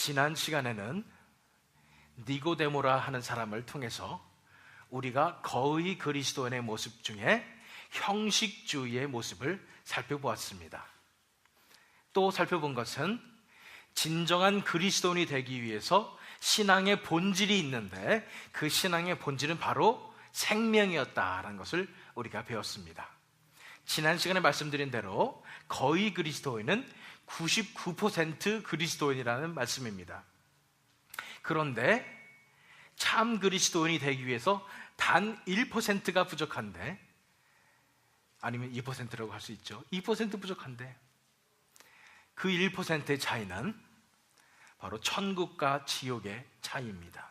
지난 시간에는 니고데모라 하는 사람을 통해서 우리가 거의 그리스도인의 모습 중에 형식주의의 모습을 살펴보았습니다. 또 살펴본 것은 진정한 그리스도인이 되기 위해서 신앙의 본질이 있는데 그 신앙의 본질은 바로 생명이었다라는 것을 우리가 배웠습니다. 지난 시간에 말씀드린 대로 거의 그리스도인은 99% 그리스도인이라는 말씀입니다. 그런데 참 그리스도인이 되기 위해서 단 1%가 부족한데, 아니면 2%라고 할 수 있죠. 2% 부족한데 그 1%의 차이는 바로 천국과 지옥의 차이입니다.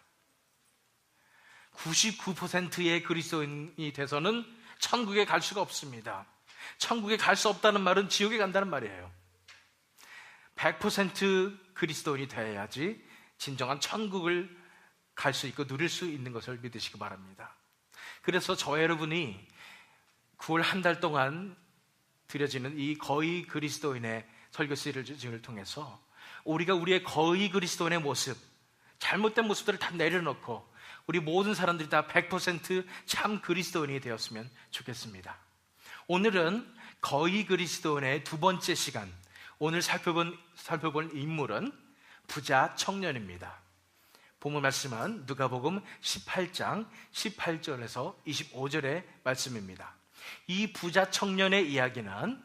99%의 그리스도인이 돼서는 천국에 갈 수가 없습니다. 천국에 갈 수 없다는 말은 지옥에 간다는 말이에요. 100% 그리스도인이 되어야지 진정한 천국을 갈 수 있고 누릴 수 있는 것을 믿으시기 바랍니다. 그래서 저 여러분이 9월 한 달 동안 드려지는 이 거의 그리스도인의 설교 시리즈를 통해서 우리가 우리의 거의 그리스도인의 모습, 잘못된 모습들을 다 내려놓고 우리 모든 사람들이 다 100% 참 그리스도인이 되었으면 좋겠습니다. 오늘은 거의 그리스도인의 두 번째 시간, 오늘 살펴볼 인물은 부자 청년입니다. 본문 말씀은 누가복음 18장 18절에서 25절의 말씀입니다. 이 부자 청년의 이야기는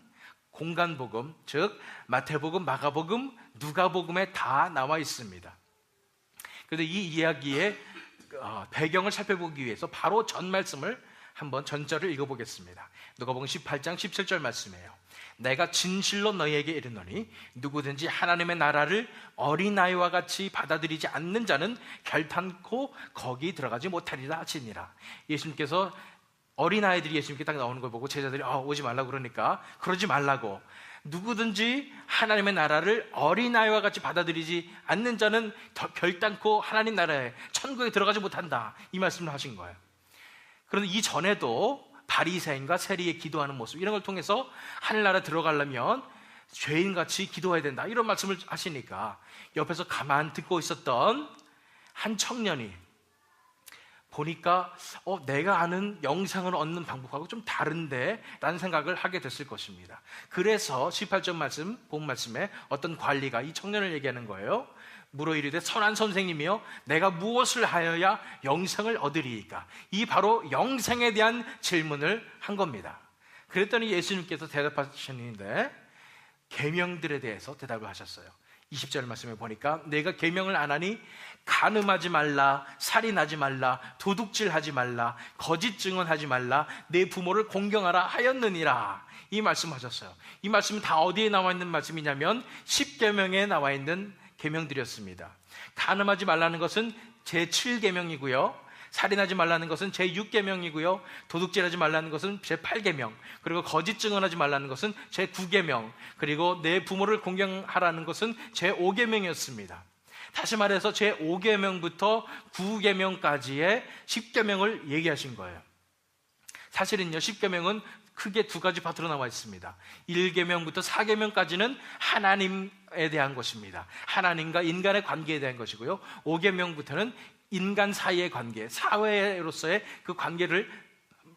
공간복음, 즉 마태복음, 마가복음, 누가복음에 다 나와 있습니다. 그래서 이 이야기의 배경을 살펴보기 위해서 바로 전 말씀을 한번 전절을 읽어보겠습니다. 누가복음 18장 17절 말씀이에요. 내가 진실로 너희에게 이르노니 누구든지 하나님의 나라를 어린아이와 같이 받아들이지 않는 자는 결탄코 거기 들어가지 못하리라 하시니라. 예수님께서 어린아이들이 예수님께 딱 나오는 걸 보고 제자들이 오지 말라고 그러니까 그러지 말라고, 누구든지 하나님의 나라를 어린아이와 같이 받아들이지 않는 자는 결단코 하나님 나라에 천국에 들어가지 못한다, 이 말씀을 하신 거예요. 그런데 이전에도 바리새인과 세리의 기도하는 모습, 이런 걸 통해서 하늘나라 들어가려면 죄인같이 기도해야 된다, 이런 말씀을 하시니까 옆에서 가만 듣고 있었던 한 청년이 보니까 내가 아는 영생을 얻는 방법하고 좀 다른데 라는 생각을 하게 됐을 것입니다. 그래서 18절 말씀, 본 말씀에 어떤 관리가 이 청년을 얘기하는 거예요. 물어 이르되 선한 선생님이여 내가 무엇을 하여야 영생을 얻으리이까? 이 바로 영생에 대한 질문을 한 겁니다. 그랬더니 예수님께서 대답하셨는데 계명들에 대해서 대답을 하셨어요. 20절 말씀에 보니까 내가 계명을 안 하니 간음하지 말라, 살인하지 말라, 도둑질하지 말라, 거짓 증언하지 말라, 내 부모를 공경하라 하였느니라, 이 말씀하셨어요. 이 말씀은 다 어디에 나와 있는 말씀이냐면 10계명에 나와 있는 계명들이었습니다. 간음하지 말라는 것은 제7계명이고요, 살인하지 말라는 것은 제6계명이고요, 도둑질하지 말라는 것은 제8계명, 그리고 거짓 증언하지 말라는 것은 제9계명, 그리고 내 부모를 공경하라는 것은 제5계명이었습니다. 다시 말해서 제5계명부터 9계명까지의 10계명을 얘기하신 거예요. 사실은요, 10계명은 크게 두 가지 파트로 나와 있습니다. 1계명부터 4계명까지는 하나님에 대한 것입니다. 하나님과 인간의 관계에 대한 것이고요, 5계명부터는 인간 사이의 관계, 사회로서의 그 관계를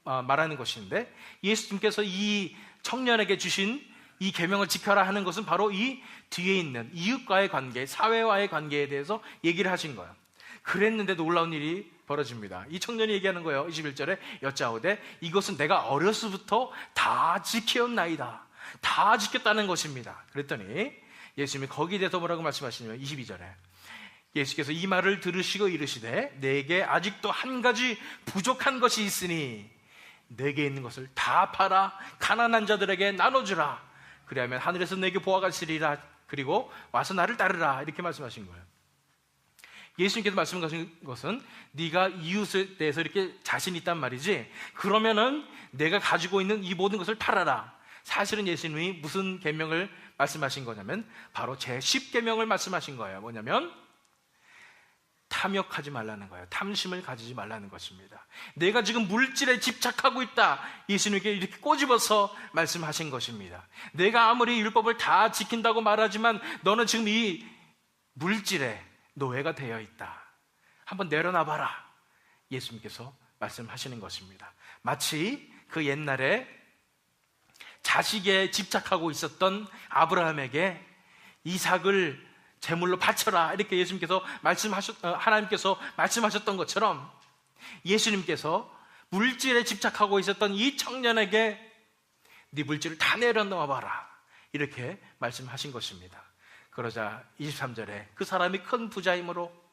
말하는 것인데, 예수님께서 이 청년에게 주신 이 계명을 지켜라 하는 것은 바로 이 뒤에 있는 이웃과의 관계, 사회와의 관계에 대해서 얘기를 하신 거예요. 그랬는데 놀라운 일이 벌어집니다. 이 청년이 얘기하는 거예요. 21절에 여짜오되 이것은 내가 어려서부터 다 지켰나이다, 다 지켰다는 것입니다. 그랬더니 예수님이 거기에 대해서 뭐라고 말씀하시냐면 22절에 예수께서 이 말을 들으시고 이르시되 내게 아직도 한 가지 부족한 것이 있으니 내게 있는 것을 다 팔아 가난한 자들에게 나눠주라, 그리하면 하늘에서 내게 보화가 있으리라, 그리고 와서 나를 따르라, 이렇게 말씀하신 거예요. 예수님께서 말씀하신 것은 네가 이웃에 대해서 이렇게 자신 있단 말이지, 그러면은 내가 가지고 있는 이 모든 것을 팔아라. 사실은 예수님이 무슨 계명을 말씀하신 거냐면 바로 제10계명을 말씀하신 거예요. 뭐냐면 탐욕하지 말라는 거예요. 탐심을 가지지 말라는 것입니다. 내가 지금 물질에 집착하고 있다, 예수님께 이렇게 꼬집어서 말씀하신 것입니다. 내가 아무리 율법을 다 지킨다고 말하지만 너는 지금 이 물질의 노예가 되어 있다. 한번 내려놔봐라. 예수님께서 말씀하시는 것입니다. 마치 그 옛날에 자식에 집착하고 있었던 아브라함에게 이삭을 제물로 바쳐라, 이렇게 예수님께서 하나님께서 말씀하셨던 것처럼 예수님께서 물질에 집착하고 있었던 이 청년에게 네 물질을 다 내려놓아봐라, 이렇게 말씀하신 것입니다. 그러자 23절에 그 사람이 큰 부자이므로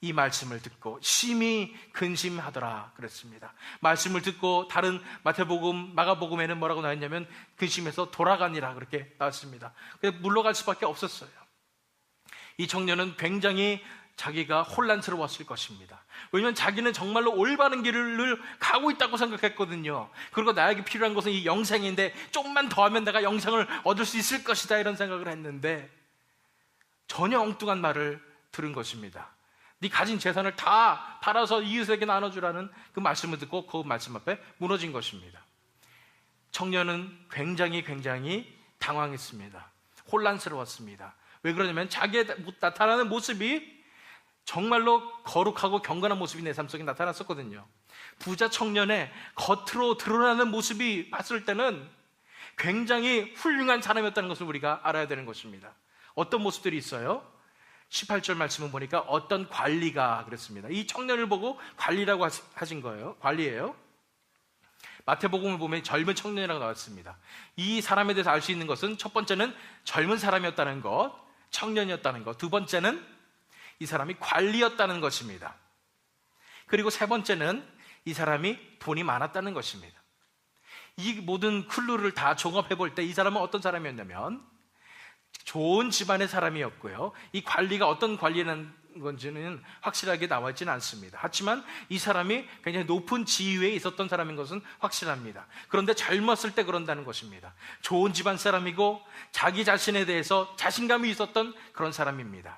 이 말씀을 듣고 심히 근심하더라 그랬습니다. 말씀을 듣고 다른 마태복음, 마가복음에는 뭐라고 나왔냐면 근심해서 돌아가니라 그렇게 나왔습니다. 그래서 물러갈 수밖에 없었어요. 이 청년은 굉장히 자기가 혼란스러웠을 것입니다. 왜냐하면 자기는 정말로 올바른 길을 가고 있다고 생각했거든요. 그리고 나에게 필요한 것은 이 영생인데 조금만 더 하면 내가 영생을 얻을 수 있을 것이다, 이런 생각을 했는데 전혀 엉뚱한 말을 들은 것입니다. 네 가진 재산을 다 팔아서 이웃에게 나눠주라는 그 말씀을 듣고 그 말씀 앞에 무너진 것입니다. 청년은 굉장히 당황했습니다. 혼란스러웠습니다. 왜 그러냐면 자기의 나타나는 모습이 정말로 거룩하고 경건한 모습이 내 삶 속에 나타났었거든요. 부자 청년의 겉으로 드러나는 모습이 봤을 때는 굉장히 훌륭한 사람이었다는 것을 우리가 알아야 되는 것입니다. 어떤 모습들이 있어요? 18절 말씀을 보니까 어떤 관리가 그랬습니다. 이 청년을 보고 관리라고 하신 거예요. 관리예요. 마태복음을 보면 젊은 청년이라고 나왔습니다. 이 사람에 대해서 알 수 있는 것은 첫 번째는 젊은 사람이었다는 것, 청년이었다는 것. 두 번째는 이 사람이 관리였다는 것입니다. 그리고 세 번째는 이 사람이 돈이 많았다는 것입니다. 이 모든 클루를 다 종합해 볼 때 이 사람은 어떤 사람이었냐면 좋은 집안의 사람이었고요. 이 관리가 어떤 관리라는 건지는 확실하게 나와 있지는 않습니다. 하지만 이 사람이 굉장히 높은 지위에 있었던 사람인 것은 확실합니다. 그런데 젊었을 때 그런다는 것입니다. 좋은 집안 사람이고 자기 자신에 대해서 자신감이 있었던 그런 사람입니다.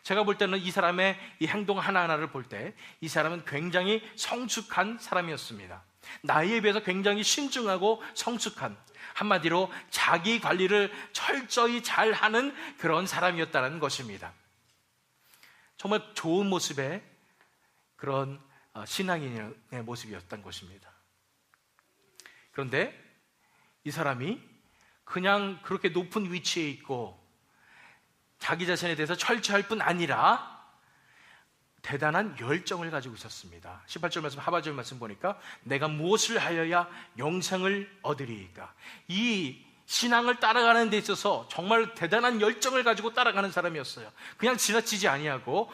제가 볼 때는 이 사람의 이 행동 하나하나를 볼 때 이 사람은 굉장히 성숙한 사람이었습니다. 나이에 비해서 굉장히 신중하고 성숙한, 한마디로 자기 관리를 철저히 잘하는 그런 사람이었다는 것입니다. 정말 좋은 모습의 그런 신앙인의 모습이었던 것입니다. 그런데 이 사람이 그냥 그렇게 높은 위치에 있고 자기 자신에 대해서 철저할 뿐 아니라 대단한 열정을 가지고 있었습니다. 18절 말씀, 하반절 말씀 보니까 내가 무엇을 하여야 영생을 얻으리이까. 이 신앙을 따라가는 데 있어서 정말 대단한 열정을 가지고 따라가는 사람이었어요. 그냥 지나치지 아니하고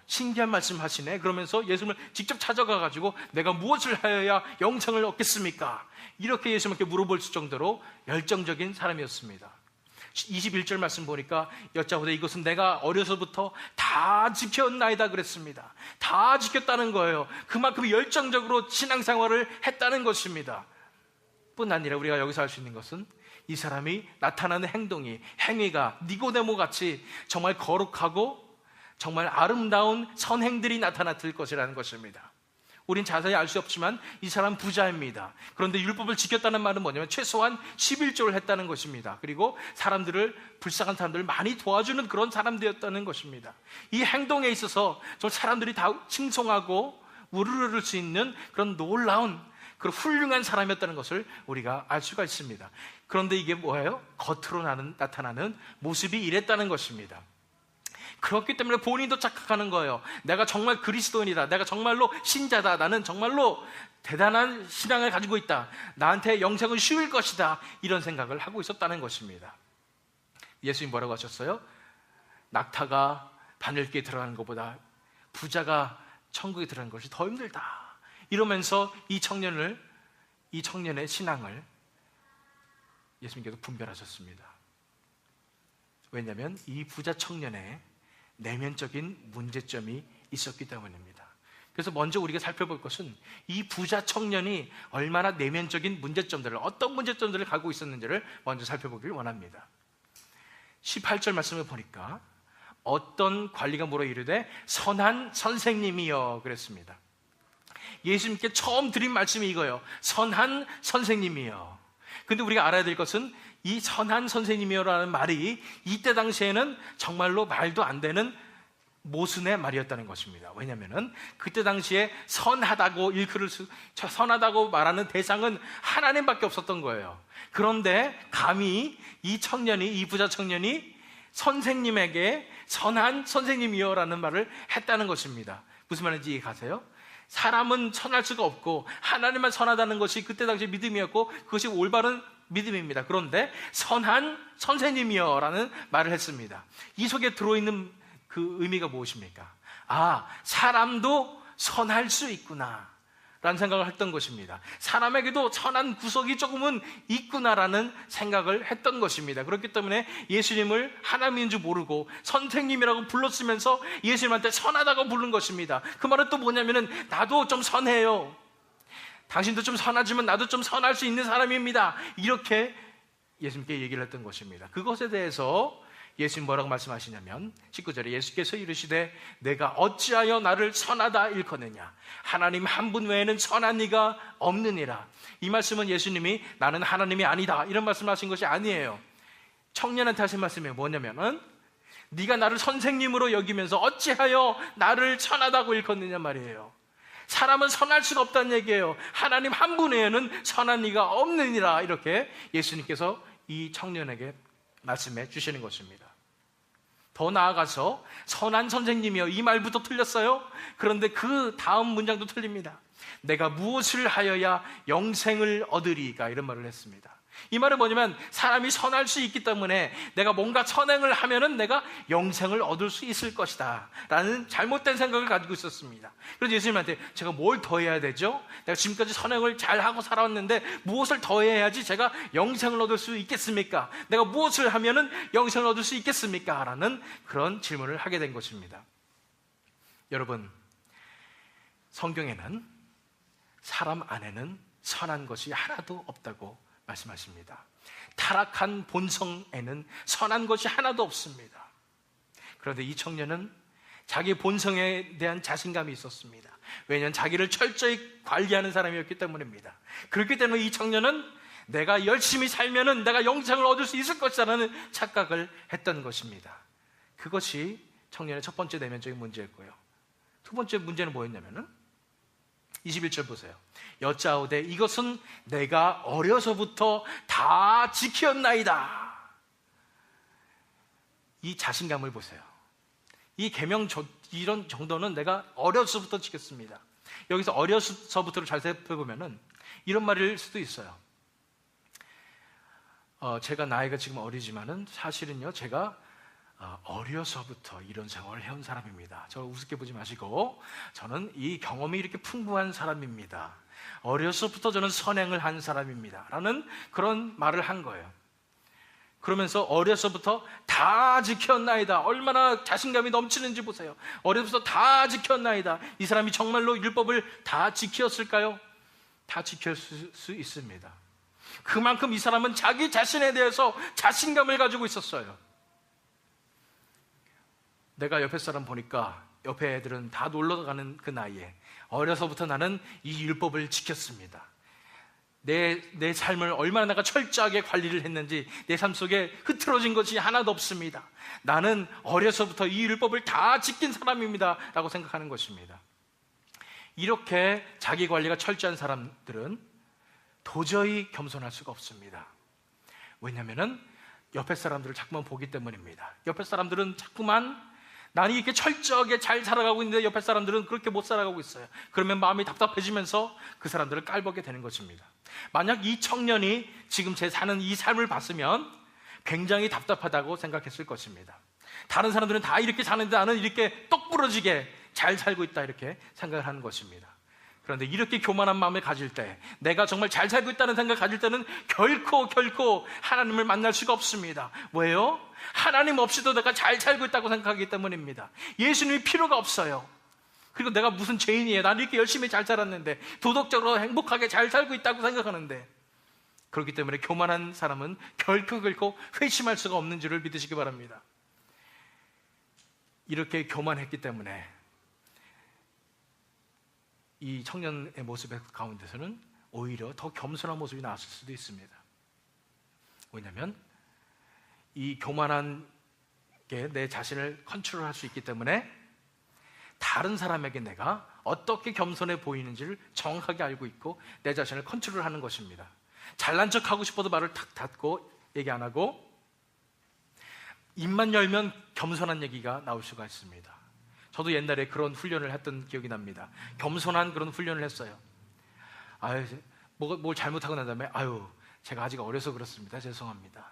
신기한 말씀 하시네 그러면서 예수님을 직접 찾아가 가지고 내가 무엇을 하여야 영생을 얻겠습니까? 이렇게 예수님께 물어볼 정도로 열정적인 사람이었습니다. 21절 말씀 보니까 여짜오되 이것은 내가 어려서부터 다 지켰나이다 그랬습니다. 다 지켰다는 거예요. 그만큼 열정적으로 신앙생활을 했다는 것입니다. 뿐 아니라 우리가 여기서 알 수 있는 것은 이 사람이 나타나는 행위가 니고데모 같이 정말 거룩하고 정말 아름다운 선행들이 나타났을 것이라는 것입니다. 우린 자세히 알 수 없지만 이 사람 부자입니다. 그런데 율법을 지켰다는 말은 뭐냐면 최소한 11조를 했다는 것입니다. 그리고 불쌍한 사람들을 많이 도와주는 그런 사람들이었다는 것입니다. 이 행동에 있어서 좀 사람들이 다 칭송하고 우르르를 수 있는 그런 놀라운 그런 훌륭한 사람이었다는 것을 우리가 알 수가 있습니다. 그런데 이게 뭐예요? 겉으로 나타나는 모습이 이랬다는 것입니다. 그렇기 때문에 본인도 착각하는 거예요. 내가 정말 그리스도인이다. 내가 정말로 신자다. 나는 정말로 대단한 신앙을 가지고 있다. 나한테 영생은 쉬울 것이다. 이런 생각을 하고 있었다는 것입니다. 예수님 뭐라고 하셨어요? 낙타가 바늘기에 들어가는 것보다 부자가 천국에 들어가는 것이 더 힘들다. 이러면서 이 청년의 신앙을 예수님께서 분별하셨습니다. 왜냐하면 이 부자 청년의 내면적인 문제점이 있었기 때문입니다. 그래서 먼저 우리가 살펴볼 것은 이 부자 청년이 얼마나 내면적인 어떤 문제점들을 갖고 있었는지를 먼저 살펴보길 원합니다. 18절 말씀을 보니까 어떤 관리가 물어 이르되 선한 선생님이여 그랬습니다. 예수님께 처음 드린 말씀이 이거예요. 선한 선생님이여. 근데 우리가 알아야 될 것은 이 선한 선생님이여라는 말이 이때 당시에는 정말로 말도 안 되는 모순의 말이었다는 것입니다. 왜냐하면 그때 당시에 선하다고 말하는 대상은 하나님밖에 없었던 거예요. 그런데 감히 이 부자 청년이 선생님에게 선한 선생님이여라는 말을 했다는 것입니다. 무슨 말인지 이해가세요? 사람은 선할 수가 없고 하나님만 선하다는 것이 그때 당시 믿음이었고 그것이 올바른 믿음입니다. 그런데 선한 선생님이여라는 말을 했습니다. 이 속에 들어있는 그 의미가 무엇입니까? 사람도 선할 수 있구나 라는 생각을 했던 것입니다. 사람에게도 선한 구석이 조금은 있구나라는 생각을 했던 것입니다. 그렇기 때문에 예수님을 하나님인 줄 모르고 선생님이라고 불렀으면서 예수님한테 선하다고 부른 것입니다. 그 말은 또 뭐냐면은 나도 좀 선해요, 당신도 좀 선하지만 나도 좀 선할 수 있는 사람입니다, 이렇게 예수님께 얘기를 했던 것입니다. 그것에 대해서 예수님 뭐라고 말씀하시냐면 19절에 예수께서 이르시되 내가 어찌하여 나를 선하다 일컫느냐, 하나님 한 분 외에는 선한 이가 없느니라. 이 말씀은 예수님이 나는 하나님이 아니다 이런 말씀하신 것이 아니에요. 청년한테 하신 말씀이 뭐냐면은 네가 나를 선생님으로 여기면서 어찌하여 나를 선하다고 일컫느냐 말이에요. 사람은 선할 수가 없다는 얘기예요. 하나님 한 분 외에는 선한 이가 없느니라, 이렇게 예수님께서 이 청년에게 말씀해 주시는 것입니다. 더 나아가서 선한 선생님이여, 이 말부터 틀렸어요. 그런데 그 다음 문장도 틀립니다. 내가 무엇을 하여야 영생을 얻으리까, 이런 말을 했습니다. 이 말은 뭐냐면 사람이 선할 수 있기 때문에 내가 뭔가 선행을 하면은 내가 영생을 얻을 수 있을 것이다 라는 잘못된 생각을 가지고 있었습니다. 그래서 예수님한테 제가 뭘 더 해야 되죠? 내가 지금까지 선행을 잘하고 살아왔는데 무엇을 더 해야지 제가 영생을 얻을 수 있겠습니까? 내가 무엇을 하면은 영생을 얻을 수 있겠습니까? 라는 그런 질문을 하게 된 것입니다. 여러분, 성경에는 사람 안에는 선한 것이 하나도 없다고 말씀하십니다. 타락한 본성에는 선한 것이 하나도 없습니다. 그런데 이 청년은 자기 본성에 대한 자신감이 있었습니다. 왜냐하면 자기를 철저히 관리하는 사람이었기 때문입니다. 그렇기 때문에 이 청년은 내가 열심히 살면은 내가 영생을 얻을 수 있을 것이라는 착각을 했던 것입니다. 그것이 청년의 첫 번째 내면적인 문제였고요. 두 번째 문제는 뭐였냐면은 21절 보세요. 여짜오되 이것은 내가 어려서부터 다 지켰나이다. 이 자신감을 보세요. 이 계명 이런 정도는 내가 어려서부터 지켰습니다. 여기서 어려서부터를 잘 살펴보면은 이런 말일 수도 있어요. 제가 나이가 지금 어리지만은 사실은요, 제가 어려서부터 이런 생활을 해온 사람입니다. 저 우습게 보지 마시고 저는 이 경험이 이렇게 풍부한 사람입니다. 어려서부터 저는 선행을 한 사람입니다 라는 그런 말을 한 거예요. 그러면서 어려서부터 다 지켰나이다. 얼마나 자신감이 넘치는지 보세요. 어려서부터 다 지켰나이다. 이 사람이 정말로 율법을 다 지켰을까요? 다 지킬 수 있습니다. 그만큼 이 사람은 자기 자신에 대해서 자신감을 가지고 있었어요. 내가 옆에 사람 보니까 옆에 애들은 다 놀러 가는 그 나이에 어려서부터 나는 이 율법을 지켰습니다. 내 삶을 얼마나 내가 철저하게 관리를 했는지 내 삶 속에 흐트러진 것이 하나도 없습니다. 나는 어려서부터 이 율법을 다 지킨 사람입니다 라고 생각하는 것입니다. 이렇게 자기 관리가 철저한 사람들은 도저히 겸손할 수가 없습니다. 왜냐하면 옆에 사람들을 자꾸만 보기 때문입니다. 옆에 사람들은 자꾸만 나는 이렇게 철저하게 잘 살아가고 있는데 옆에 사람들은 그렇게 못 살아가고 있어요. 그러면 마음이 답답해지면서 그 사람들을 깔보게 되는 것입니다. 만약 이 청년이 지금 제 사는 이 삶을 봤으면 굉장히 답답하다고 생각했을 것입니다. 다른 사람들은 다 이렇게 사는데 나는 이렇게 똑부러지게 잘 살고 있다, 이렇게 생각을 하는 것입니다. 그런데 이렇게 교만한 마음을 가질 때, 내가 정말 잘 살고 있다는 생각을 가질 때는 결코 하나님을 만날 수가 없습니다. 왜요? 하나님 없이도 내가 잘 살고 있다고 생각하기 때문입니다. 예수님이 필요가 없어요. 그리고 내가 무슨 죄인이에요? 나는 이렇게 열심히 잘 살았는데, 도덕적으로 행복하게 잘 살고 있다고 생각하는데, 그렇기 때문에 교만한 사람은 결코 회심할 수가 없는 줄을 믿으시기 바랍니다. 이렇게 교만했기 때문에 이 청년의 모습 가운데서는 오히려 더 겸손한 모습이 나왔을 수도 있습니다. 왜냐하면 이 교만한 게 내 자신을 컨트롤할 수 있기 때문에 다른 사람에게 내가 어떻게 겸손해 보이는지를 정확하게 알고 있고 내 자신을 컨트롤하는 것입니다. 잘난 척하고 싶어도 말을 탁 닫고 얘기 안 하고 입만 열면 겸손한 얘기가 나올 수가 있습니다. 저도 옛날에 그런 훈련을 했던 기억이 납니다. 겸손한 그런 훈련을 했어요. 뭘 잘못하고 난 다음에 제가 아직 어려서 그렇습니다. 죄송합니다.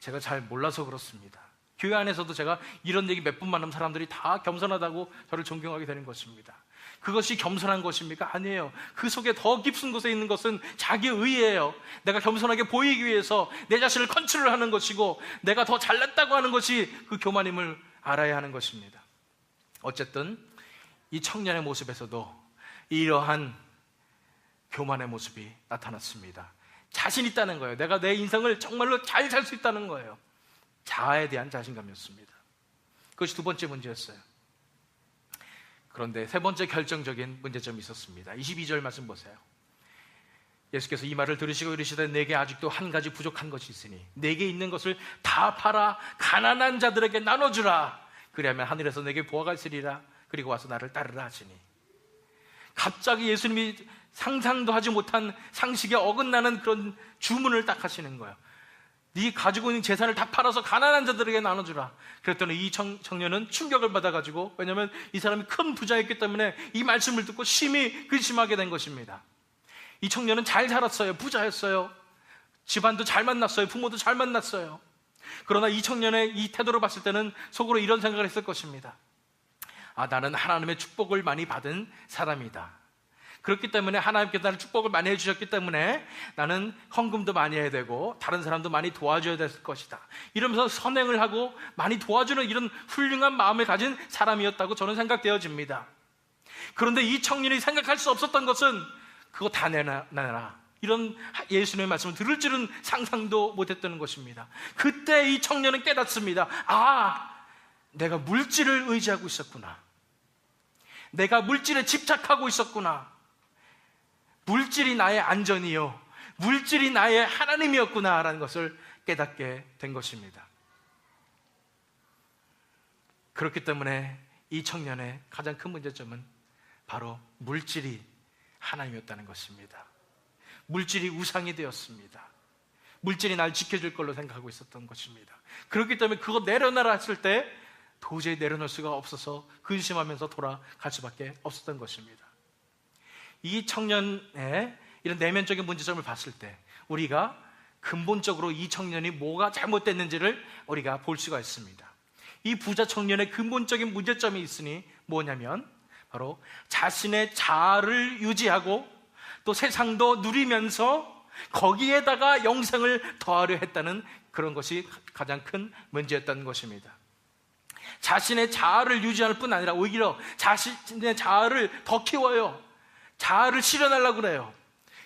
제가 잘 몰라서 그렇습니다. 교회 안에서도 제가 이런 얘기 몇 번만 하면 사람들이 다 겸손하다고 저를 존경하게 되는 것입니다. 그것이 겸손한 것입니까? 아니에요. 그 속에 더 깊은 곳에 있는 것은 자기의예요. 내가 겸손하게 보이기 위해서 내 자신을 컨트롤하는 것이고 내가 더 잘났다고 하는 것이 그 교만임을 알아야 하는 것입니다. 어쨌든 이 청년의 모습에서도 이러한 교만의 모습이 나타났습니다. 자신 있다는 거예요. 내가 내 인생을 정말로 잘 살 수 있다는 거예요. 자아에 대한 자신감이었습니다. 그것이 두 번째 문제였어요. 그런데 세 번째 결정적인 문제점이 있었습니다. 22절 말씀 보세요. 예수께서 이 말을 들으시고 이르시되 내게 아직도 한 가지 부족한 것이 있으니 내게 있는 것을 다 팔아 가난한 자들에게 나눠주라. 그리하면 하늘에서 내게 보화가 있으리라. 그리고 와서 나를 따르라 하시니, 갑자기 예수님이 상상도 하지 못한 상식에 어긋나는 그런 주문을 딱 하시는 거예요. 네 가지고 있는 재산을 다 팔아서 가난한 자들에게 나눠주라. 그랬더니 이 청년은 충격을 받아가지고, 왜냐하면 이 사람이 큰 부자였기 때문에 이 말씀을 듣고 심히 근심하게 된 것입니다. 이 청년은 잘 살았어요. 부자였어요. 집안도 잘 만났어요. 부모도 잘 만났어요. 그러나 이 청년의 이 태도를 봤을 때는 속으로 이런 생각을 했을 것입니다. 나는 하나님의 축복을 많이 받은 사람이다. 그렇기 때문에 하나님께서 나를 축복을 많이 해주셨기 때문에 나는 헌금도 많이 해야 되고 다른 사람도 많이 도와줘야 될 것이다. 이러면서 선행을 하고 많이 도와주는 이런 훌륭한 마음을 가진 사람이었다고 저는 생각되어집니다. 그런데 이 청년이 생각할 수 없었던 것은 그거 다 내놔라, 이런 예수님의 말씀을 들을 줄은 상상도 못했다는 것입니다. 그때 이 청년은 깨닫습니다. 내가 물질을 의지하고 있었구나. 내가 물질에 집착하고 있었구나. 물질이 나의 안전이요, 물질이 나의 하나님이었구나 라는 것을 깨닫게 된 것입니다. 그렇기 때문에 이 청년의 가장 큰 문제점은 바로 물질이 하나님이었다는 것입니다. 물질이 우상이 되었습니다. 물질이 날 지켜줄 걸로 생각하고 있었던 것입니다. 그렇기 때문에 그거 내려놔라 했을 때 도저히 내려놓을 수가 없어서 근심하면서 돌아갈 수밖에 없었던 것입니다. 이 청년의 이런 내면적인 문제점을 봤을 때 우리가 근본적으로 이 청년이 뭐가 잘못됐는지를 우리가 볼 수가 있습니다. 이 부자 청년의 근본적인 문제점이 있으니 뭐냐면 바로 자신의 자아를 유지하고 또 세상도 누리면서 거기에다가 영생을 더하려 했다는 그런 것이 가장 큰 문제였다는 것입니다. 자신의 자아를 유지할 뿐 아니라 오히려 자신의 자아를 더 키워요. 자아를 실현하려고 그래요.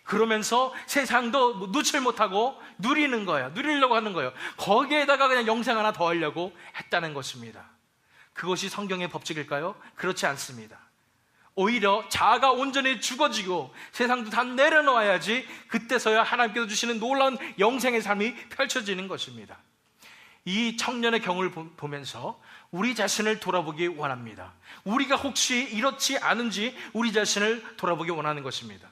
그러면서 세상도 누칠 못하고 누리는 거예요. 누리려고 하는 거예요. 거기에다가 그냥 영생 하나 더 하려고 했다는 것입니다. 그것이 성경의 법칙일까요? 그렇지 않습니다. 오히려 자아가 온전히 죽어지고 세상도 다 내려놓아야지 그때서야 하나님께서 주시는 놀라운 영생의 삶이 펼쳐지는 것입니다. 이 청년의 경우를 보면서 우리 자신을 돌아보기 원합니다. 우리가 혹시 이렇지 않은지 우리 자신을 돌아보기 원하는 것입니다.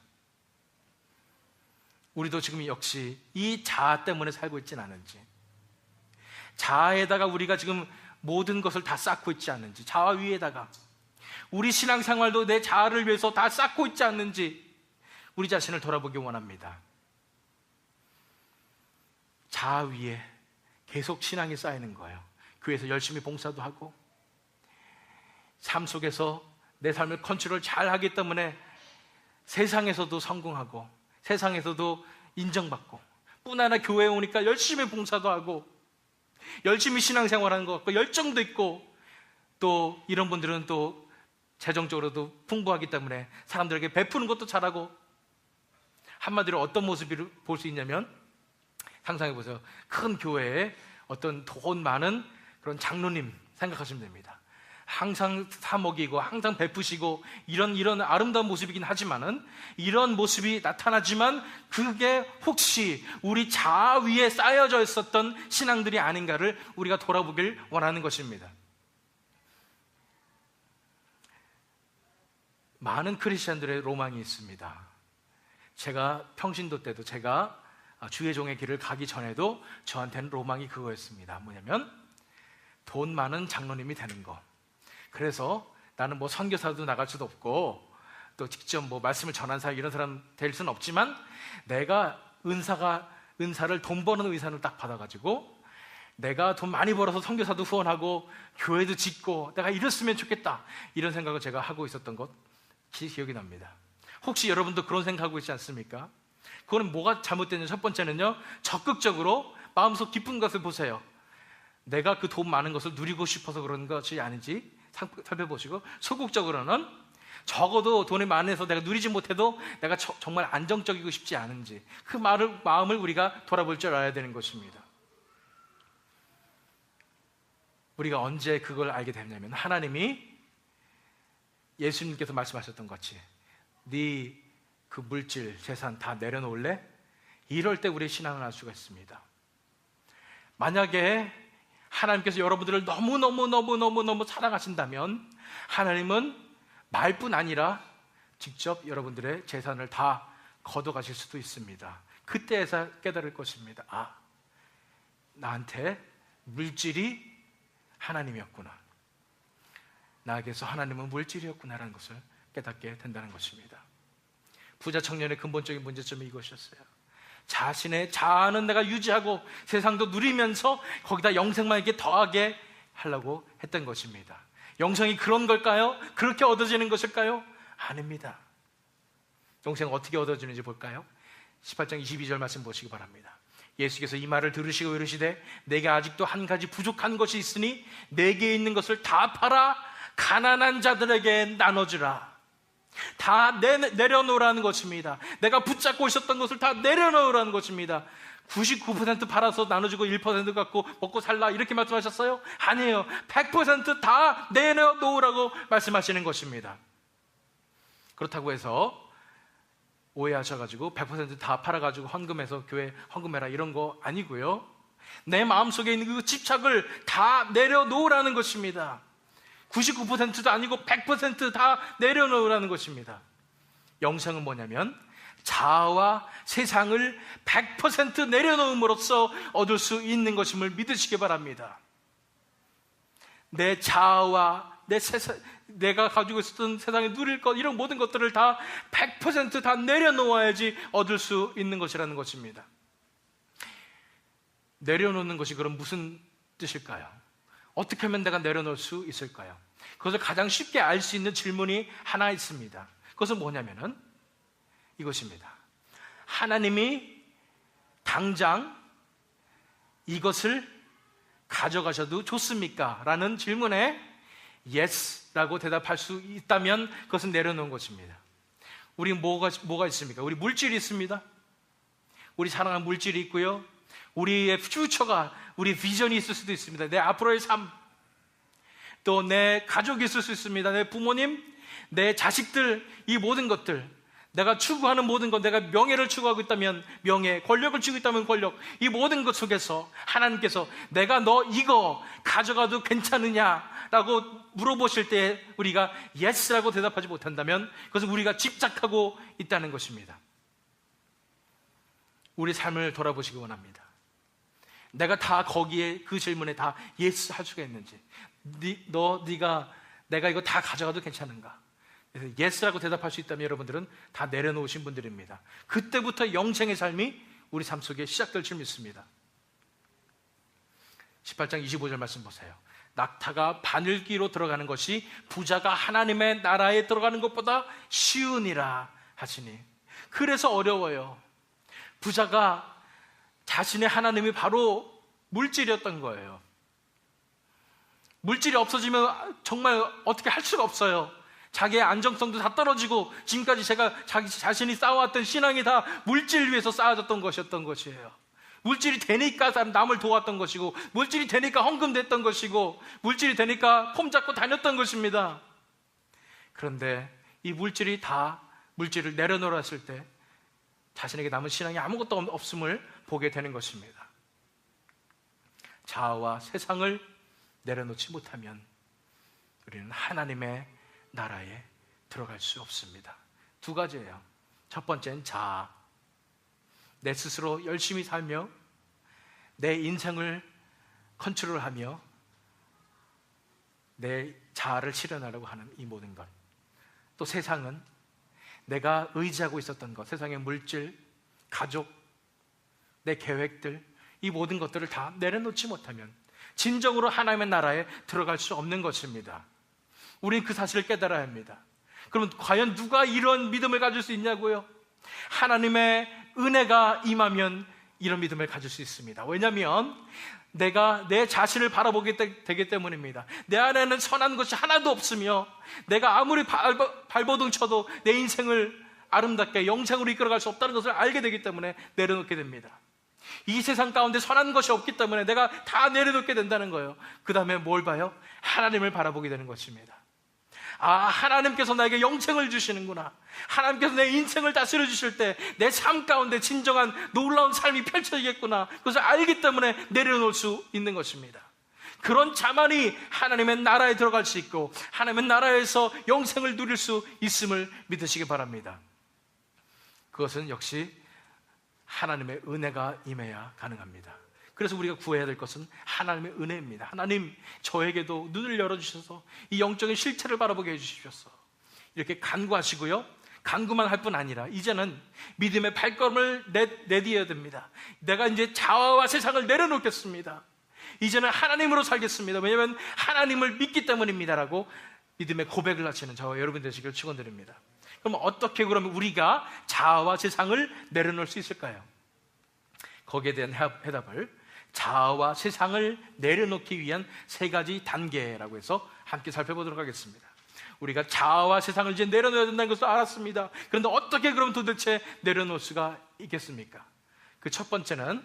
우리도 지금 역시 이 자아 때문에 살고 있지는 않은지, 자아에다가 우리가 지금 모든 것을 다 쌓고 있지 않는지, 자아 위에다가 우리 신앙생활도 내 자아를 위해서 다 쌓고 있지 않는지 우리 자신을 돌아보기 원합니다. 자아 위에 계속 신앙이 쌓이는 거예요. 교회에서 열심히 봉사도 하고 삶 속에서 내 삶을 컨트롤 잘 하기 때문에 세상에서도 성공하고 세상에서도 인정받고, 뿐 아니라 교회에 오니까 열심히 봉사도 하고 열심히 신앙생활하는 것 같고 열정도 있고, 또 이런 분들은 또 재정적으로도 풍부하기 때문에 사람들에게 베푸는 것도 잘하고, 한마디로 어떤 모습을 볼 수 있냐면, 상상해 보세요. 큰 교회에 어떤 돈 많은 그런 장로님 생각하시면 됩니다. 항상 사 먹이고 항상 베푸시고 이런 아름다운 모습이긴 하지만은, 이런 모습이 나타나지만 그게 혹시 우리 자아 위에 쌓여져 있었던 신앙들이 아닌가를 우리가 돌아보길 원하는 것입니다. 많은 크리스천들의 로망이 있습니다. 제가 평신도 때도, 제가 주의 종의 길을 가기 전에도 저한테는 로망이 그거였습니다. 뭐냐면 돈 많은 장로님이 되는 거. 그래서 나는 뭐 선교사도 나갈 수도 없고 또 직접 뭐 말씀을 전한 사람, 이런 사람 될 수는 없지만, 내가 은사를, 돈 버는 의사를 딱 받아가지고 내가 돈 많이 벌어서 선교사도 후원하고 교회도 짓고 내가 이랬으면 좋겠다, 이런 생각을 제가 하고 있었던 것 기억이 납니다. 혹시 여러분도 그런 생각하고 있지 않습니까? 그거는 뭐가 잘못됐냐? 첫 번째는요, 적극적으로 마음속 깊은 것을 보세요. 내가 그 돈 많은 것을 누리고 싶어서 그런 것이 아닌지 살펴보시고, 소극적으로는 적어도 돈이 많아서 내가 누리지 못해도 내가 정말 안정적이고 싶지 않은지, 그 마음을 우리가 돌아볼 줄 알아야 되는 것입니다. 우리가 언제 그걸 알게 됐냐면, 하나님이 예수님께서 말씀하셨던 것 같이 네 그 물질, 재산 다 내려놓을래? 이럴 때 우리의 신앙을 알 수가 있습니다. 만약에 하나님께서 여러분들을 너무너무 사랑하신다면 하나님은 말뿐 아니라 직접 여러분들의 재산을 다 걷어가실 수도 있습니다. 그때에서 깨달을 것입니다. 아, 나한테 물질이 하나님이었구나, 나에게서 하나님은 물질이었구나라는 것을 깨닫게 된다는 것입니다. 부자 청년의 근본적인 문제점이 이것이었어요. 자신의 자아는 내가 유지하고 세상도 누리면서 거기다 영생만 이렇게 더하게 하려고 했던 것입니다. 영생이 그런 걸까요? 그렇게 얻어지는 것일까요? 아닙니다. 영생은 어떻게 얻어지는지 볼까요? 18장 22절 말씀 보시기 바랍니다. 예수께서 이 말을 들으시고 이르시되 내게 아직도 한 가지 부족한 것이 있으니 내게 있는 것을 다 팔아 가난한 자들에게 나눠주라. 다 내려놓으라는 것입니다. 내가 붙잡고 있었던 것을 다 내려놓으라는 것입니다. 99% 팔아서 나눠주고 1% 갖고 먹고 살라, 이렇게 말씀하셨어요? 아니에요. 100% 다 내려놓으라고 말씀하시는 것입니다. 그렇다고 해서 오해하셔가지고 100% 다 팔아가지고 헌금해서 교회 헌금해라, 이런 거 아니고요. 내 마음속에 있는 그 집착을 다 내려놓으라는 것입니다. 99%도 아니고 100% 다 내려놓으라는 것입니다. 영생은 뭐냐면 자아와 세상을 100% 내려놓음으로써 얻을 수 있는 것임을 믿으시기 바랍니다. 내 자아와 내가 가지고 있었던 세상에 누릴 것, 이런 모든 것들을 다 100% 다 내려놓아야지 얻을 수 있는 것이라는 것입니다. 내려놓는 것이 그럼 무슨 뜻일까요? 어떻게 하면 내가 내려놓을 수 있을까요? 그것을 가장 쉽게 알 수 있는 질문이 하나 있습니다. 그것은 뭐냐면은 이것입니다. 하나님이 당장 이것을 가져가셔도 좋습니까? 라는 질문에 yes 라고 대답할 수 있다면 그것은 내려놓은 것입니다. 우리 뭐가 있습니까? 우리 물질이 있습니다. 우리 사랑하는 물질이 있고요. 우리의 퓨처가, 우리 비전이 있을 수도 있습니다. 내 앞으로의 삶, 또 내 가족이 있을 수 있습니다. 내 부모님, 내 자식들, 이 모든 것들, 내가 추구하는 모든 것, 내가 명예를 추구하고 있다면 명예, 권력을 추구하고 있다면 권력, 이 모든 것 속에서 하나님께서 내가 너 이거 가져가도 괜찮으냐라고 물어보실 때 우리가 yes라고 대답하지 못한다면 그것은 우리가 집착하고 있다는 것입니다. 우리 삶을 돌아보시기 원합니다. 내가 다 거기에, 그 질문에 다 yes 할 수가 있는지, 내가 이거 다 가져가도 괜찮은가? 그래서 yes라고 대답할 수 있다면 여러분들은 다 내려놓으신 분들입니다. 그때부터 영생의 삶이 우리 삶 속에 시작될 줄 믿습니다. 18장 25절 말씀 보세요. 낙타가 바늘귀로 들어가는 것이 부자가 하나님의 나라에 들어가는 것보다 쉬우니라 하시니. 그래서 어려워요. 부자가 자신의 하나님이 바로 물질이었던 거예요. 물질이 없어지면 정말 어떻게 할 수가 없어요. 자기의 안정성도 다 떨어지고 지금까지 자기 자신이 쌓아왔던 신앙이 다 물질 위에서 쌓아졌던 것이었던 것이에요. 물질이 되니까 남을 도왔던 것이고, 물질이 되니까 헌금됐던 것이고, 물질이 되니까 폼 잡고 다녔던 것입니다. 그런데 이 물질을 내려놓았을 때 자신에게 남은 신앙이 아무것도 없음을 보게 되는 것입니다. 자아와 세상을 내려놓지 못하면 우리는 하나님의 나라에 들어갈 수 없습니다. 두 가지예요. 첫 번째는 자아. 내 스스로 열심히 살며 내 인생을 컨트롤하며 내 자아를 실현하려고 하는 이 모든 것. 또 세상은 내가 의지하고 있었던 것, 세상의 물질, 가족, 내 계획들, 이 모든 것들을 다 내려놓지 못하면 진정으로 하나님의 나라에 들어갈 수 없는 것입니다. 우리는 그 사실을 깨달아야 합니다. 그럼 과연 누가 이런 믿음을 가질 수 있냐고요? 하나님의 은혜가 임하면 이런 믿음을 가질 수 있습니다. 왜냐하면 내가 내 자신을 바라보게 되기 때문입니다. 내 안에는 선한 것이 하나도 없으며 내가 아무리 발버둥 쳐도 내 인생을 아름답게 영생으로 이끌어갈 수 없다는 것을 알게 되기 때문에 내려놓게 됩니다. 이 세상 가운데 선한 것이 없기 때문에 내가 다 내려놓게 된다는 거예요. 그 다음에 뭘 봐요? 하나님을 바라보게 되는 것입니다. 아, 하나님께서 나에게 영생을 주시는구나. 하나님께서 내 인생을 다스려 주실 때 내 삶 가운데 진정한 놀라운 삶이 펼쳐지겠구나. 그것을 알기 때문에 내려놓을 수 있는 것입니다. 그런 자만이 하나님의 나라에 들어갈 수 있고 하나님의 나라에서 영생을 누릴 수 있음을 믿으시기 바랍니다. 그것은 역시 하나님의 은혜가 임해야 가능합니다. 그래서 우리가 구해야 될 것은 하나님의 은혜입니다. 하나님, 저에게도 눈을 열어주셔서 이 영적인 실체를 바라보게 해주십시오. 이렇게 간구하시고요. 간구만 할 뿐 아니라 이제는 믿음의 발걸음을 내디뎌야 됩니다. 내가 이제 자아와 세상을 내려놓겠습니다. 이제는 하나님으로 살겠습니다. 왜냐하면 하나님을 믿기 때문입니다라고 믿음의 고백을 하시는 저와 여러분 되시길 축원드립니다. 그럼 어떻게 그러면 우리가 자아와 세상을 내려놓을 수 있을까요? 거기에 대한 해답을 자아와 세상을 내려놓기 위한 세 가지 단계라고 해서 함께 살펴보도록 하겠습니다. 우리가 자아와 세상을 이제 내려놓아야 된다는 것을 알았습니다. 그런데 어떻게 그럼 도대체 내려놓을 수가 있겠습니까? 그 첫 번째는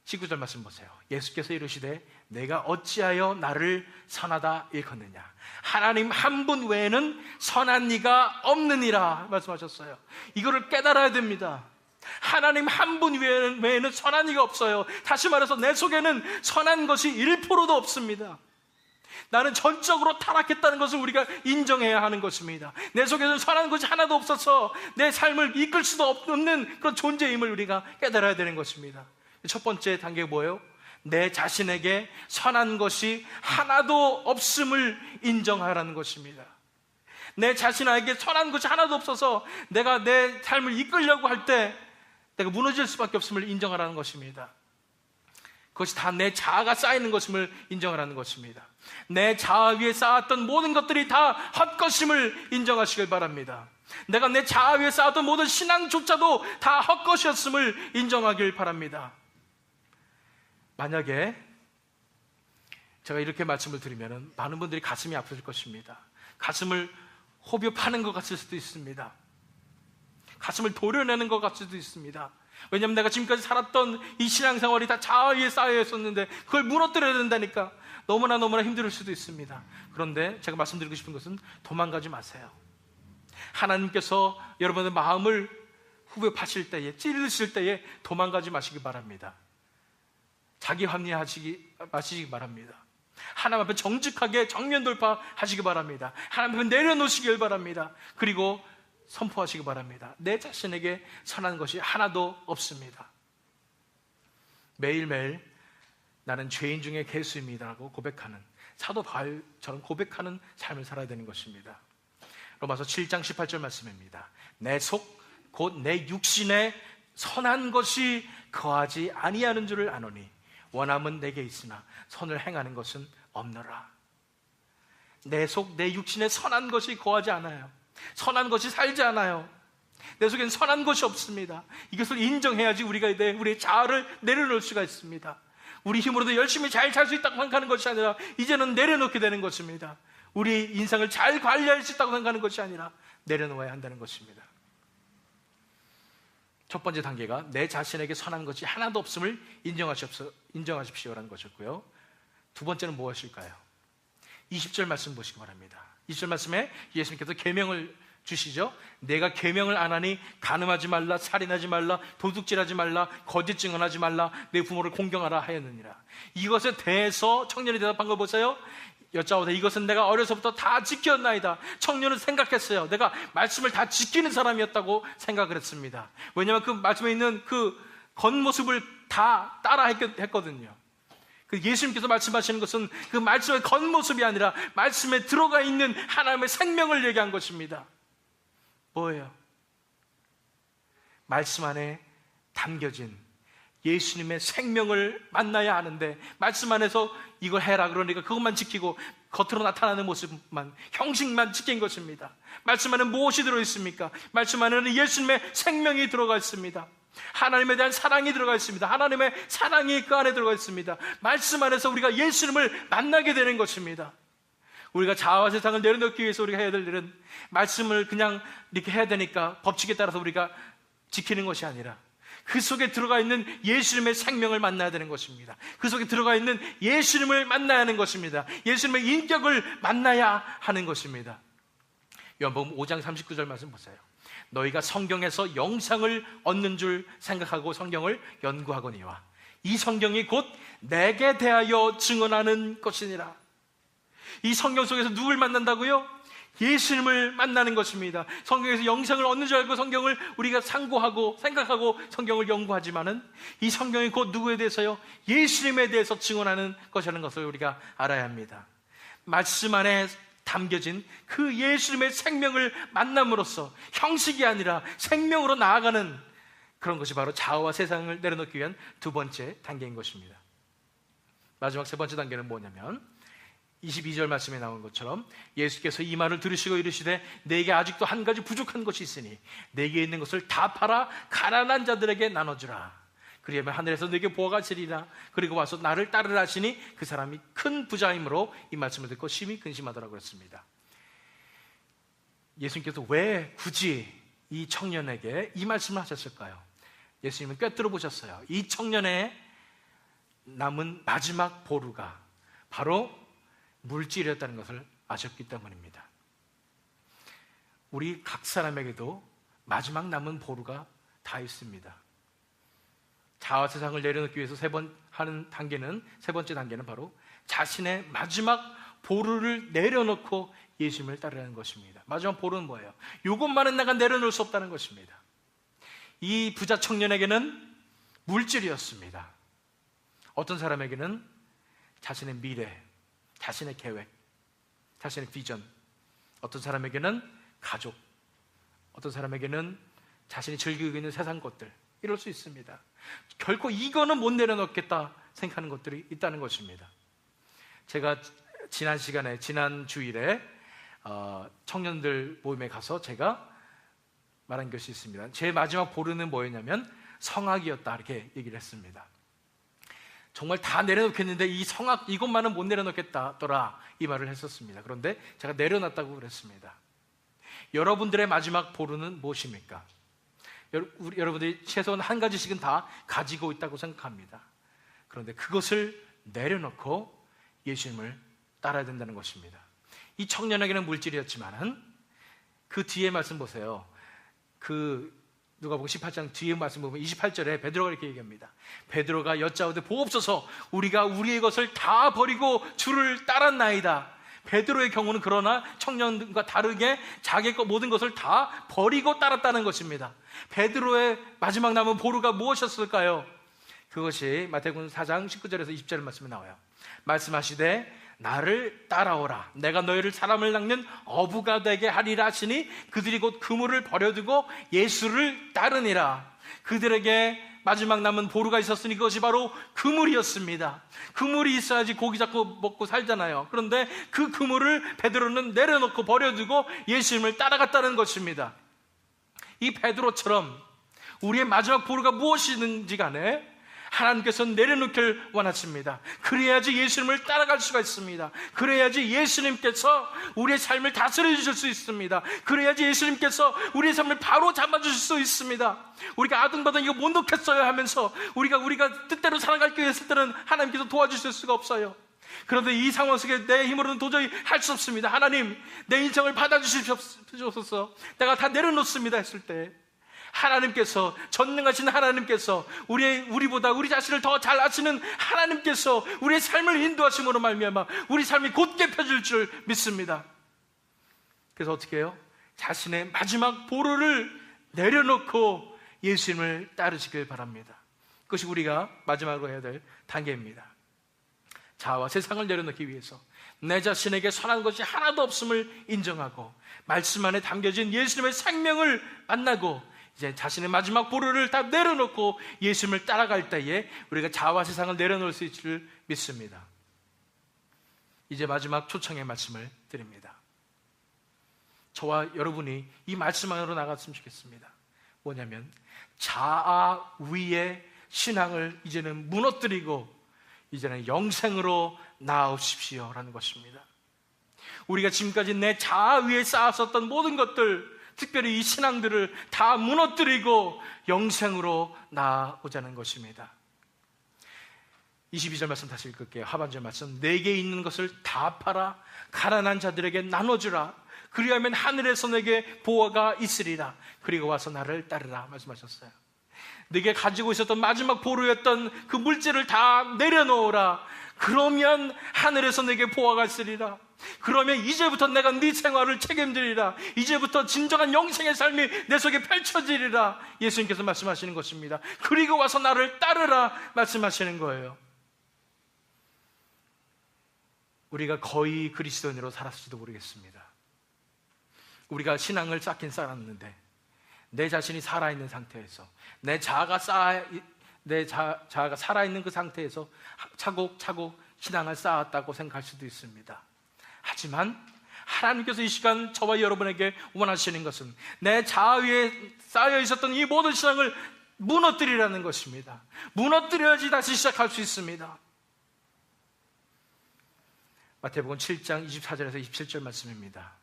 19절 말씀 보세요. 예수께서 이르시되 내가 어찌하여 나를 선하다 일컫느냐. 하나님 한 분 외에는 선한 이가 없느니라 말씀하셨어요. 이거를 깨달아야 됩니다. 하나님 한 분 외에는 선한 이가 없어요. 다시 말해서 내 속에는 선한 것이 1%도 없습니다. 나는 전적으로 타락했다는 것을 우리가 인정해야 하는 것입니다. 내 속에는 선한 것이 하나도 없어서 내 삶을 이끌 수도 없는 그런 존재임을 우리가 깨달아야 되는 것입니다. 첫 번째 단계가 뭐예요? 내 자신에게 선한 것이 하나도 없음을 인정하라는 것입니다. 내 자신에게 선한 것이 하나도 없어서 내가 내 삶을 이끌려고 할 때 내가 무너질 수밖에 없음을 인정하라는 것입니다. 그것이 다 내 자아가 쌓이는 것임을 인정하라는 것입니다. 내 자아 위에 쌓았던 모든 것들이 다 헛것임을 인정하시길 바랍니다. 내가 내 자아 위에 쌓았던 모든 신앙조차도 다 헛것이었음을 인정하길 바랍니다. 만약에 제가 이렇게 말씀을 드리면 많은 분들이 가슴이 아프실 것입니다. 가슴을 호흡 파는 것 같을 수도 있습니다. 가슴을 도려내는 것 같을 수도 있습니다. 왜냐하면 내가 지금까지 살았던 이 신앙생활이 다 자아 위에 쌓여 있었는데 그걸 무너뜨려야 된다니까 너무나 힘들 수도 있습니다. 그런데 제가 말씀드리고 싶은 것은 도망가지 마세요. 하나님께서 여러분의 마음을 후벼 파실 때에, 찌르실 때에 도망가지 마시기 바랍니다. 자기 합리하시기 마시기 바랍니다. 하나님 앞에 정직하게 정면 돌파하시기 바랍니다. 하나님 앞에 내려놓으시길 바랍니다. 그리고 선포하시기 바랍니다. 내 자신에게 선한 것이 하나도 없습니다. 매일매일 나는 죄인 중에 괴수입니다라고 고백하는 사도 바울처럼 고백하는 삶을 살아야 되는 것입니다. 로마서 7장 18절 말씀입니다. 내 속 곧 내 육신에 선한 것이 거하지 아니하는 줄을 아노니 원함은 내게 있으나 선을 행하는 것은 없노라. 내 속 내 육신에 선한 것이 거하지 않아요. 선한 것이 살지 않아요. 내 속엔 선한 것이 없습니다. 이것을 인정해야지 우리가 우리의 자아를 내려놓을 수가 있습니다. 우리 힘으로도 열심히 잘 살 수 있다고 생각하는 것이 아니라 이제는 내려놓게 되는 것입니다. 우리 인생을 잘 관리할 수 있다고 생각하는 것이 아니라 내려놓아야 한다는 것입니다. 첫 번째 단계가 내 자신에게 선한 것이 하나도 없음을 인정하십시오라는 것이었고요. 두 번째는 무엇일까요? 20절 말씀 보시기 바랍니다. 20절 말씀에 예수님께서 계명을 주시죠. 내가 계명을 안 하니 간음하지 말라, 살인하지 말라, 도둑질하지 말라, 거짓 증언하지 말라, 내 부모를 공경하라 하였느니라. 이것에 대해서 청년이 대답한 거 보세요. 여짜오되 이것은 내가 어려서부터 다 지켰나이다. 청년은 생각했어요. 내가 말씀을 다 지키는 사람이었다고 생각을 했습니다. 왜냐하면 그 말씀에 있는 그 겉모습을 다 따라 했거든요. 그 예수님께서 말씀하시는 것은 그 말씀의 겉모습이 아니라 말씀에 들어가 있는 하나님의 생명을 얘기한 것입니다. 뭐예요? 말씀 안에 담겨진 예수님의 생명을 만나야 하는데 말씀 안에서 이걸 해라 그러니까 그것만 지키고 겉으로 나타나는 모습만, 형식만 지킨 것입니다. 말씀 안에 무엇이 들어있습니까? 말씀 안에는 예수님의 생명이 들어가 있습니다. 하나님에 대한 사랑이 들어가 있습니다. 하나님의 사랑이 그 안에 들어가 있습니다. 말씀 안에서 우리가 예수님을 만나게 되는 것입니다. 우리가 자아와 세상을 내려놓기 위해서 우리가 해야 될 일은 말씀을 그냥 이렇게 해야 되니까 법칙에 따라서 우리가 지키는 것이 아니라 그 속에 들어가 있는 예수님의 생명을 만나야 되는 것입니다. 그 속에 들어가 있는 예수님을 만나야 하는 것입니다. 예수님의 인격을 만나야 하는 것입니다. 요한복음 5장 39절 말씀 보세요. 너희가 성경에서 영상을 얻는 줄 생각하고 성경을 연구하거니와 이 성경이 곧 내게 대하여 증언하는 것이니라. 이 성경 속에서 누굴 만난다고요? 예수님을 만나는 것입니다. 성경에서 영상을 얻는 줄 알고 성경을 우리가 상고하고 생각하고 성경을 연구하지만은 이 성경이 곧 누구에 대해서요? 예수님에 대해서 증언하는 것이라는 것을 우리가 알아야 합니다. 말씀 안에 담겨진 그 예수님의 생명을 만남으로써 형식이 아니라 생명으로 나아가는 그런 것이 바로 자아와 세상을 내려놓기 위한 두 번째 단계인 것입니다. 마지막 세 번째 단계는 뭐냐면 22절 말씀에 나온 것처럼 예수께서 이 말을 들으시고 이르시되 내게 아직도 한 가지 부족한 것이 있으니 내게 있는 것을 다 팔아 가난한 자들에게 나눠주라. 그리하면 하늘에서 내게 보화가 있으리라. 그리고 와서 나를 따르라 하시니 그 사람이 큰 부자이므로 이 말씀을 듣고 심히 근심하더라고 했습니다. 예수님께서 왜 굳이 이 청년에게 이 말씀을 하셨을까요? 예수님은 꿰뚫어 보셨어요. 이 청년의 남은 마지막 보루가 바로 물질이었다는 것을 아셨기 때문입니다. 우리 각 사람에게도 마지막 남은 보루가 다 있습니다. 자아 세상을 내려놓기 위해서 세 번째 단계는 바로 자신의 마지막 보루를 내려놓고 예수님을 따르는 것입니다. 마지막 보루는 뭐예요? 이것만은 내가 내려놓을 수 없다는 것입니다. 이 부자 청년에게는 물질이었습니다. 어떤 사람에게는 자신의 미래, 자신의 계획, 자신의 비전, 어떤 사람에게는 가족, 어떤 사람에게는 자신이 즐기고 있는 세상 것들, 이럴 수 있습니다. 결코 이거는 못 내려놓겠다 생각하는 것들이 있다는 것입니다. 제가 지난 주일에 청년들 모임에 가서 제가 말한 것이 있습니다. 제 마지막 보루는 뭐였냐면 성악이었다 이렇게 얘기를 했습니다. 정말 다 내려놓겠는데 이 성악 이것만은 못 내려놓겠다더라 이 말을 했었습니다. 그런데 제가 내려놨다고 그랬습니다. 여러분들의 마지막 보루는 무엇입니까? 여러분들이 최소한 한 가지씩은 다 가지고 있다고 생각합니다. 그런데 그것을 내려놓고 예수님을 따라야 된다는 것입니다. 이 청년에게는 물질이었지만은 그 뒤에 말씀 보세요. 누가복음 18장 뒤에 말씀 보면 28절에 베드로가 이렇게 얘기합니다. 베드로가 여짜오되 보옵소서 우리가 우리의 것을 다 버리고 주를 따랐나이다. 베드로의 경우는 그러나 청년과 다르게 자기 것 모든 것을 다 버리고 따랐다는 것입니다. 베드로의 마지막 남은 보루가 무엇이었을까요? 그것이 마태복음 4장 19절에서 20절 말씀에 나와요. 말씀하시되 나를 따라오라. 내가 너희를 사람을 낚는 어부가 되게 하리라 하시니 그들이 곧 그물을 버려두고 예수를 따르니라. 그들에게 마지막 남은 보루가 있었으니 그것이 바로 그물이었습니다. 그물이 있어야지 고기 잡고 먹고 살잖아요. 그런데 그 그물을 베드로는 내려놓고 버려두고 예수님을 따라갔다는 것입니다. 이 베드로처럼 우리의 마지막 보루가 무엇이든지 간에 하나님께서 내려놓기를 원하십니다. 그래야지 예수님을 따라갈 수가 있습니다. 그래야지 예수님께서 우리의 삶을 다스려 주실 수 있습니다. 그래야지 예수님께서 우리의 삶을 바로 잡아주실 수 있습니다. 우리가 아등바등 이거 못 놓겠어요 하면서 우리가 뜻대로 살아갈기 위해서 때는 하나님께서 도와주실 수가 없어요. 그런데 이 상황 속에 내 힘으로는 도저히 할 수 없습니다. 하나님, 내 인생을 받아주시옵소서. 내가 다 내려놓습니다 했을 때 하나님께서, 전능하신 하나님께서, 우리보다 우리 자신을 더 잘 아시는 하나님께서 우리의 삶을 인도하심으로 말미암아 우리 삶이 곧게 펴질 줄 믿습니다. 그래서 어떻게 해요? 자신의 마지막 보루를 내려놓고 예수님을 따르시길 바랍니다. 그것이 우리가 마지막으로 해야 될 단계입니다. 자아와 세상을 내려놓기 위해서 내 자신에게 선한 것이 하나도 없음을 인정하고 말씀 안에 담겨진 예수님의 생명을 만나고 이제 자신의 마지막 보루를 다 내려놓고 예수님을 따라갈 때에 우리가 자아와 세상을 내려놓을 수 있을 줄 믿습니다. 이제 마지막 초청의 말씀을 드립니다. 저와 여러분이 이 말씀 안으로 나갔으면 좋겠습니다. 뭐냐면 자아 위의 신앙을 이제는 무너뜨리고 이제는 영생으로 나아오십시오 라는 것입니다. 우리가 지금까지 내 자아 위에 쌓았었던 모든 것들, 특별히 이 신앙들을 다 무너뜨리고 영생으로 나아오자는 것입니다. 22절 말씀 다시 읽을게요. 하반절 말씀. 내게 있는 것을 다 팔아 가난한 자들에게 나눠주라. 그리하면 하늘에서 내게 보화가 있으리라. 그리고 와서 나를 따르라 말씀하셨어요. 내게 가지고 있었던 마지막 보루였던 그 물질을 다 내려놓으라. 그러면 하늘에서 내게 보화가 있으리라. 그러면 이제부터 내가 네 생활을 책임지리라. 이제부터 진정한 영생의 삶이 내 속에 펼쳐지리라. 예수님께서 말씀하시는 것입니다. 그리고 와서 나를 따르라 말씀하시는 거예요. 우리가 거의 그리스도인으로 살았을지도 모르겠습니다. 우리가 신앙을 쌓긴 쌓았는데 내 자신이 살아있는 상태에서 내 자아가 살아있는 그 상태에서 차곡차곡 신앙을 쌓았다고 생각할 수도 있습니다. 하지만 하나님께서 이 시간 저와 여러분에게 원하시는 것은 내 자아 위에 쌓여 있었던 이 모든 신앙을 무너뜨리라는 것입니다. 무너뜨려야지 다시 시작할 수 있습니다. 마태복음 7장 24절에서 27절 말씀입니다.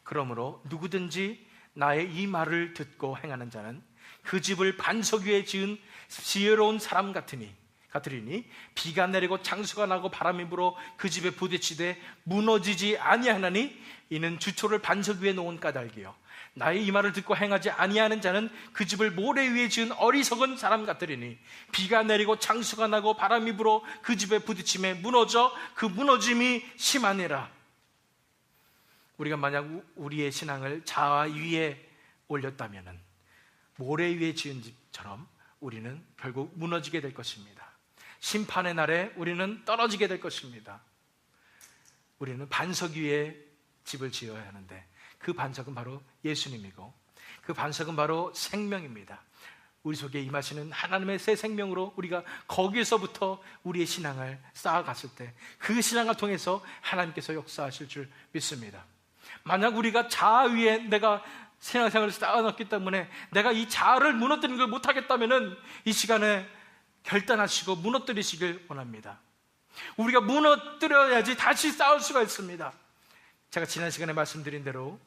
그러므로 누구든지 나의 이 말을 듣고 행하는 자는 그 집을 반석 위에 지은 지혜로운 사람 같으리니 비가 내리고 장수가 나고 바람이 불어 그 집에 부딪히되 무너지지 아니하나니 이는 주초를 반석 위에 놓은 까닭이요 나의 이 말을 듣고 행하지 아니하는 자는 그 집을 모래 위에 지은 어리석은 사람 같으리니 비가 내리고 장수가 나고 바람이 불어 그 집에 부딪힘에 무너져 그 무너짐이 심하니라. 우리가 만약 우리의 신앙을 자아 위에 올렸다면 모래 위에 지은 집처럼 우리는 결국 무너지게 될 것입니다. 심판의 날에 우리는 떨어지게 될 것입니다. 우리는 반석 위에 집을 지어야 하는데 그 반석은 바로 예수님이고 그 반석은 바로 생명입니다. 우리 속에 임하시는 하나님의 새 생명으로 우리가 거기에서부터 우리의 신앙을 쌓아갔을 때 그 신앙을 통해서 하나님께서 역사하실 줄 믿습니다. 만약 우리가 자아 위에 내가 신앙생활을 쌓아놨기 때문에 내가 이 자아를 무너뜨리는 걸 못하겠다면 이 시간에 결단하시고 무너뜨리시길 원합니다. 우리가 무너뜨려야지 다시 쌓을 수가 있습니다. 제가 지난 시간에 말씀드린 대로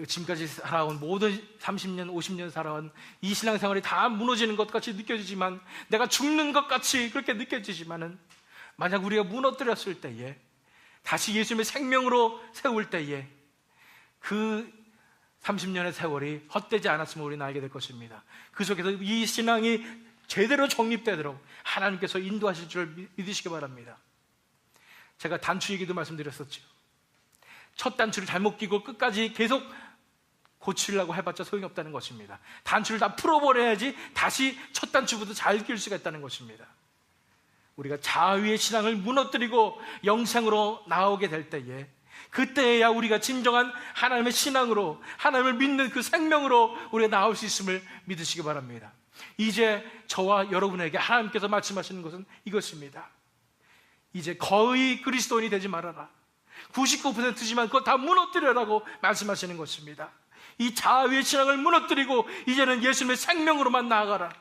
지금까지 살아온 모든 30년, 50년 살아온 이 신앙생활이 다 무너지는 것 같이 느껴지지만 내가 죽는 것 같이 그렇게 느껴지지만은 만약 우리가 무너뜨렸을 때에 다시 예수님의 생명으로 세울 때에 그 30년의 세월이 헛되지 않았음을 우리는 알게 될 것입니다. 그 속에서 이 신앙이 제대로 정립되도록 하나님께서 인도하실 줄 믿으시기 바랍니다. 제가 단추 얘기도 말씀드렸었죠. 첫 단추를 잘못 끼고 끝까지 계속 고치려고 해봤자 소용이 없다는 것입니다. 단추를 다 풀어버려야지 다시 첫 단추부터 잘 낄 수가 있다는 것입니다. 우리가 자아위의 신앙을 무너뜨리고 영생으로 나오게 될 때에 그때야 우리가 진정한 하나님의 신앙으로 하나님을 믿는 그 생명으로 우리가 나올 수 있음을 믿으시기 바랍니다. 이제 저와 여러분에게 하나님께서 말씀하시는 것은 이것입니다. 이제 거의 그리스도인이 되지 말아라. 99%지만 그거 다 무너뜨려라고 말씀하시는 것입니다. 이 자아의 신앙을 무너뜨리고 이제는 예수님의 생명으로만 나아가라.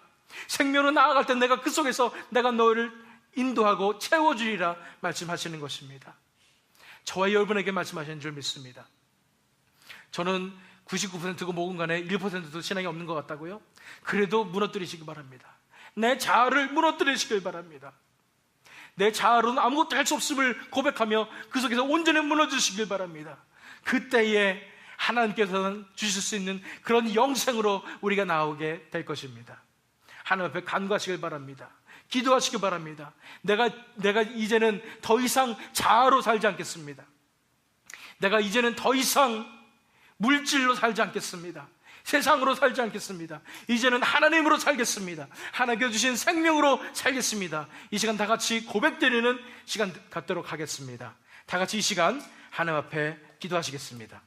생명으로 나아갈 때 내가 그 속에서 내가 너를 인도하고 채워주리라 말씀하시는 것입니다. 저와 여러분에게 말씀하시는 줄 믿습니다. 저는 99%고 뭐건 간에 1%도 신앙이 없는 것 같다고요? 그래도 무너뜨리시기 바랍니다. 내 자아를 무너뜨리시길 바랍니다. 내 자아로는 아무것도 할 수 없음을 고백하며 그 속에서 온전히 무너지시길 바랍니다. 그때에 하나님께서는 주실 수 있는 그런 영생으로 우리가 나오게 될 것입니다. 하나님 앞에 간구하시길 바랍니다. 기도하시기 바랍니다. 내가 이제는 더 이상 자아로 살지 않겠습니다. 내가 이제는 더 이상 물질로 살지 않겠습니다. 세상으로 살지 않겠습니다. 이제는 하나님으로 살겠습니다. 하나님께서 주신 생명으로 살겠습니다. 이 시간 다 같이 고백드리는 시간 갖도록 하겠습니다. 다 같이 이 시간 하나님 앞에 기도하시겠습니다.